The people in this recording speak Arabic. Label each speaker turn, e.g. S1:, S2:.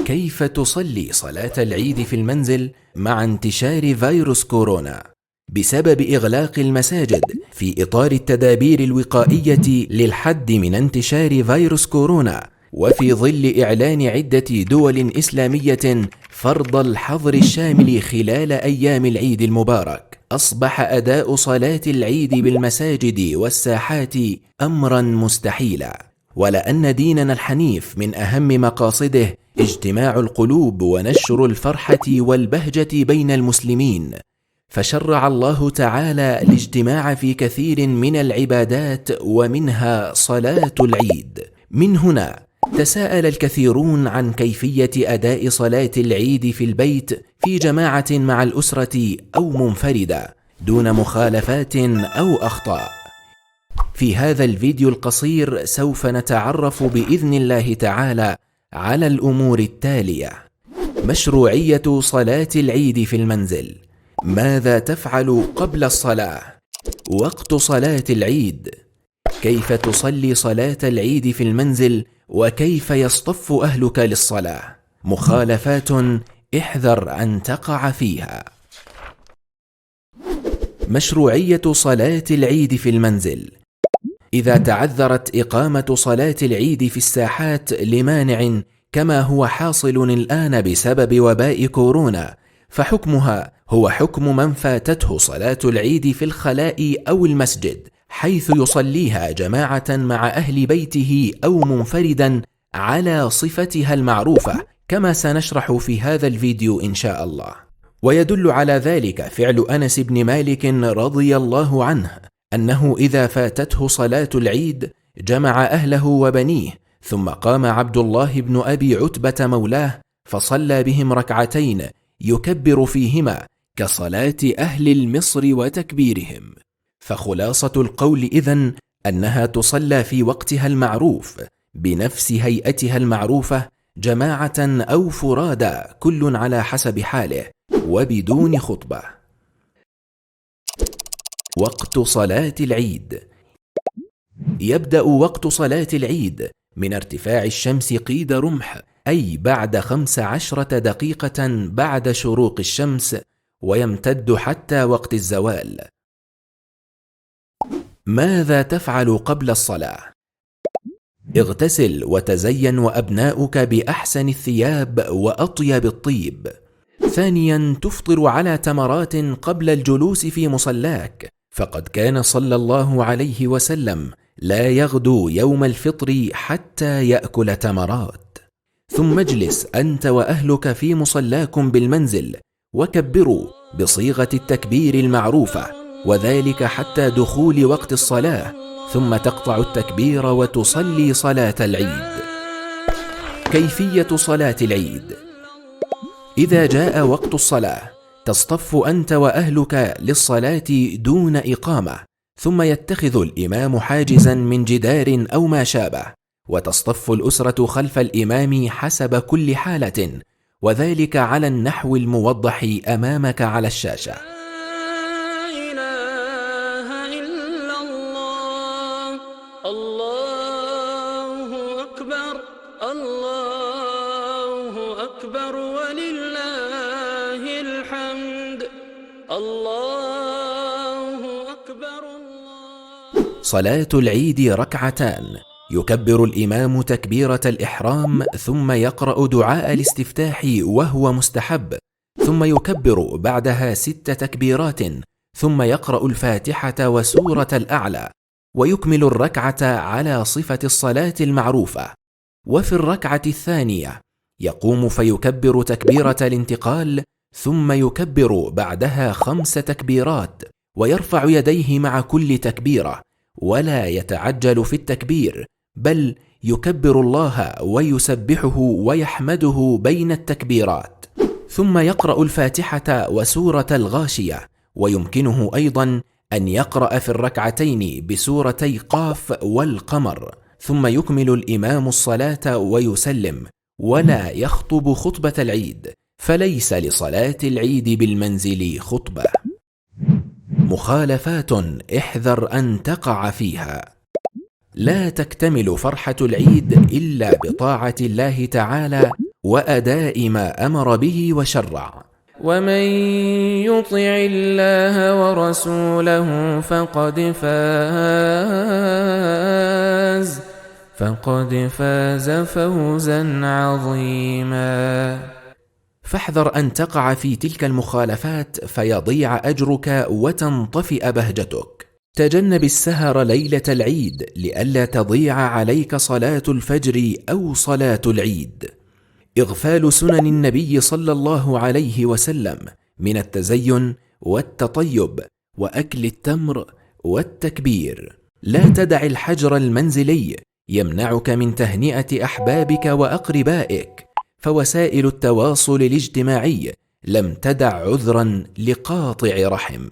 S1: كيف تصلي صلاة العيد في المنزل مع انتشار فيروس كورونا؟ بسبب إغلاق المساجد في إطار التدابير الوقائية للحد من انتشار فيروس كورونا، وفي ظل إعلان عدة دول إسلامية فرض الحظر الشامل خلال أيام العيد المبارك، أصبح أداء صلاة العيد بالمساجد والساحات أمرا مستحيلا. ولأن ديننا الحنيف من أهم مقاصده اجتماع القلوب ونشر الفرحة والبهجة بين المسلمين، فشرع الله تعالى الاجتماع في كثير من العبادات ومنها صلاة العيد. من هنا تساءل الكثيرون عن كيفية أداء صلاة العيد في البيت في جماعة مع الأسرة أو منفردة دون مخالفات أو أخطاء. في هذا الفيديو القصير سوف نتعرف بإذن الله تعالى على الأمور التالية: مشروعية صلاة العيد في المنزل، ماذا تفعل قبل الصلاة، وقت صلاة العيد، كيف تصلي صلاة العيد في المنزل وكيف يصطف أهلك للصلاة، مخالفات احذر أن تقع فيها. مشروعية صلاة العيد في المنزل: إذا تعذرت إقامة صلاة العيد في الساحات لمانع كما هو حاصل الآن بسبب وباء كورونا، فحكمها هو حكم من فاتته صلاة العيد في الخلاء أو المسجد، حيث يصليها جماعة مع أهل بيته أو منفردا على صفتها المعروفة، كما سنشرح في هذا الفيديو إن شاء الله. ويدل على ذلك فعل أنس بن مالك رضي الله عنه، أنه إذا فاتته صلاة العيد جمع أهله وبنيه، ثم قام عبد الله بن أبي عتبة مولاه فصلى بهم ركعتين يكبر فيهما كصلاة أهل المصر وتكبيرهم. فخلاصة القول إذن أنها تصلى في وقتها المعروف بنفس هيئتها المعروفة، جماعة أو فرادى كل على حسب حاله وبدون خطبة. وقت صلاة العيد: يبدأ وقت صلاة العيد من ارتفاع الشمس قيد رمح، أي بعد 15 دقيقة بعد شروق الشمس، ويمتد حتى وقت الزوال. ماذا تفعل قبل الصلاة؟ اغتسل وتزين وأبناؤك بأحسن الثياب وأطيب الطيب. ثانيا، تفطر على تمرات قبل الجلوس في مصلاك، فقد كان صلى الله عليه وسلم لا يغدو يوم الفطر حتى يأكل تمرات. ثم اجلس أنت وأهلك في مصلاكم بالمنزل وكبروا بصيغة التكبير المعروفة، وذلك حتى دخول وقت الصلاة، ثم تقطع التكبير وتصلي صلاة العيد. كيفية صلاة العيد: إذا جاء وقت الصلاة تصطف أنت وأهلك للصلاة دون إقامة، ثم يتخذ الإمام حاجزا من جدار أو ما شابه، وتصطف الأسرة خلف الإمام حسب كل حالة، وذلك على النحو الموضح أمامك على الشاشة.
S2: الله أكبر، الله أكبر ولله الحمد، الله أكبر الله.
S1: صلاة العيد ركعتان، يكبر الإمام تكبيرة الإحرام ثم يقرأ دعاء الاستفتاح وهو مستحب، ثم يكبر بعدها 6 تكبيرات، ثم يقرأ الفاتحة وسورة الأعلى، ويكمل الركعة على صفة الصلاة المعروفة. وفي الركعة الثانية يقوم فيكبر تكبيرة الانتقال، ثم يكبر بعدها 5 تكبيرات، ويرفع يديه مع كل تكبيرة، ولا يتعجل في التكبير، بل يكبر الله ويسبحه ويحمده بين التكبيرات، ثم يقرأ الفاتحة وسورة الغاشية، ويمكنه أيضا أن يقرأ في الركعتين بسورتي قاف والقمر، ثم يكمل الإمام الصلاة ويسلم، ولا يخطب خطبة العيد، فليس لصلاة العيد بالمنزل خطبة. مخالفات احذر أن تقع فيها: لا تكتمل فرحة العيد إلا بطاعة الله تعالى وأداء ما أمر به وشرع. ومن يطع الله ورسوله فقد فاز فوزا عظيما. فاحذر أن تقع في تلك المخالفات فيضيع أجرك وتنطفئ بهجتك. تجنب السهر ليلة العيد لئلا تضيع عليك صلاة الفجر أو صلاة العيد. إغفال سنن النبي صلى الله عليه وسلم من التزين والتطيب وأكل التمر والتكبير. لا تدع الحجر المنزلي يمنعك من تهنئة أحبابك وأقربائك، فوسائل التواصل الاجتماعي لم تدع عذرا لقاطع رحم.